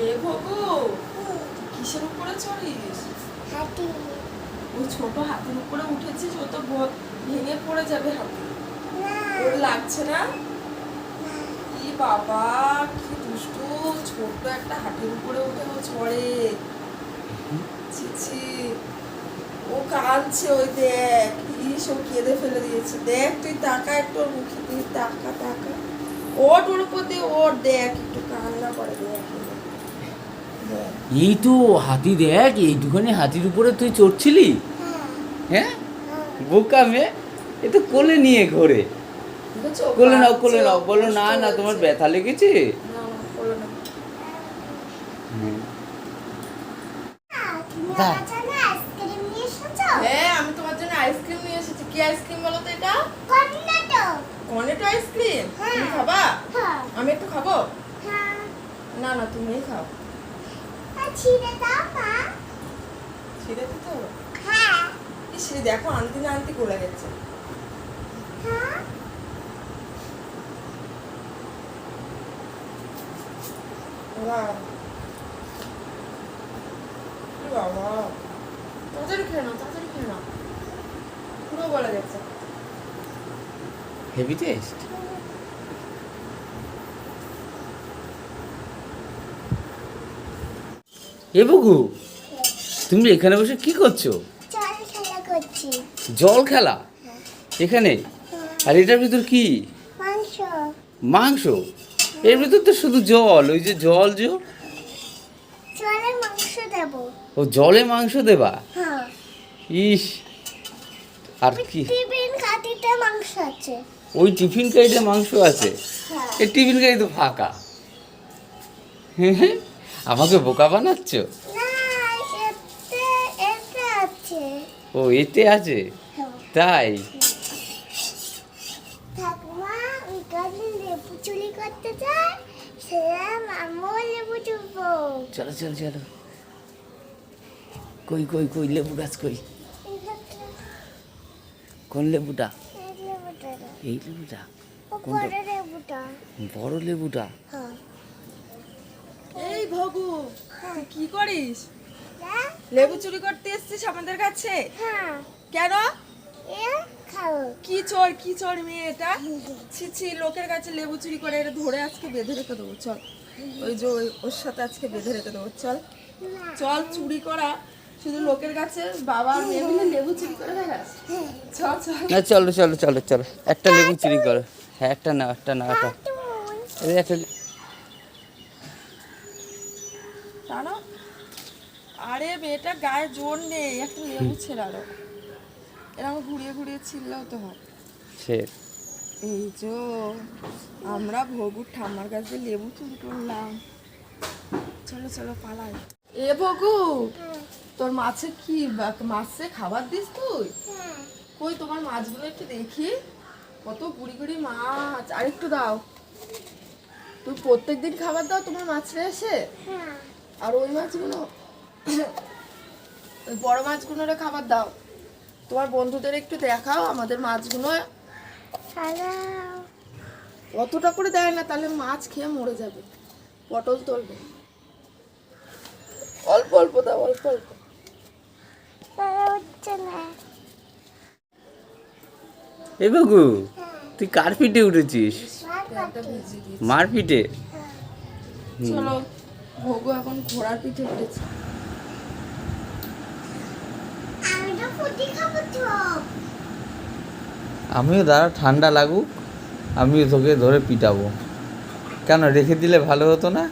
এ ভগু, কিসের উপরে চড়িস? হাতি। ওই ছোট হাতির উপরে উঠেছিস, ও তো ভেঙে পড়ে যাবে হাতি। ওর লাগছে না? কি বাবা, কি দুষ্টু, ছোট একটা হাতির উপরে উঠে ও চড়ে। ছি, ও কাঁদছে, ওই দেখ, ইস ও কেঁদে ফেলে দিয়েছে। দেখ তুই তাকা একটু ওর মুখে দিয়ে, তাকা তাকা। ওর উপর দিয়ে ওর, দেখ একটু কান্না করে, দেখ। এই তো হাতি, দেখ এইটুখানি হাতির উপরে তুই চড়ছিলি? হ্যাঁ, বোকা মেয়ে, এ তো কোলে নিয়ে ঘোরে। কোলে নাও, কোলে নাও। বলো না না, তোমার ব্যথা লেগেছে? হ্যাঁ, আমি তোমার জন্য আইসক্রিম নিয়ে এসেছি। কি আইসক্রিম বলো তো এটা? Cornetto ice cream. তুমি খাবা? আমি একটু খাবো? না না, তুমিই খাও। ছিঁড়ে দিতে হবে? ইস, দেখো আনতে না আনতে গলে গেছে। বাবা, তাড়াতাড়ি খেয়ে নাও, তাড়াতাড়ি খেয়ে নাও। পুরো গলে গেছে। Heavy taste. এ বুগু, তুমি এখানে বসে কি করছো? জল খেলা এখানে? আর এটার ভিতর কি? মাংস? এর ভিতর তো শুধু জল। ওই যে জল, ও জলে মাংস দেবা? ইস, আর কি? ওই টিফিন কারিতে মাংস আছে? এই টিফিন কারি তো ফাঁকা। আমাকে বোকা বানাচ্ছ? ও এতে আছে? তাই? চলো চলো চলো। কই কই কই লেবু গাছ কই? কোন লেবুটা? এই লেবুটা? বড় লেবুটা? এই ভগু, তুই কি করিস? লেবু চুরি করতে এসেছিস আমাদের কাছে? কেন? কি চোর মেয়ে এটা? ছি, লোকের কাছে লেবু চুরি করে, এটা ধরে আজকে বেঁধে রেখে দেবো। চল, ওই যে ওর সাথে আজকে বেঁধে রেখে দেবো। চল চল, চুরি করা শুধু লোকের কাছে, বাবা আর মেয়ে মিলে লেবু চুরি করে বেড়াস। চল চল। না চলো চলো চলো চলো, একটা লেবু চুরি করো। হ্যাঁ, একটা নাও, একটা নাও, একটা। জানো, আরে মেয়েটা গায়ে জোর নেই, একটা লেবু ছেড়ালো। এরকম ঘুরিয়ে ঘুরিয়ে ছিললেও তো হয়। সে এই যে আমরা ভগুর ঠাম্মার কাছে লেবু চুরি করলাম। চলো চলো পালাই। এ ভগু, তোর মাছে কি, মাছে খাবার দিস তুই? কই তোমার মাছগুলো একটু দেখি, কত গুড়ি গুড়ি মাছ। আর একটু দাও। তুই প্রত্যেকদিন খাবার দাও তোমার মাছরে এসে? আর ওই মাছগুলো, ওই বড় মাছগুলোরে খাবার দাও। তোমার বন্ধুদের একটু দেখাও আমাদের মাছগুলো। অতটা করে দেয় না, তাহলে মাছ খেয়ে মরে যাবে। পটল তুলবে, অল্প অল্প দাও, অল্প অল্প। এ বাবু, তুই কার পিঠে উঠেছিস? মার পিঠে? চলো, ভগু এখন ঘোড়ার পিঠে উঠেছে। আমিও দাঁড়া, ঠান্ডা লাগুক, আমিও তোকে ধরে পিটাবো। কেন, রেখে দিলে ভালো হতো না?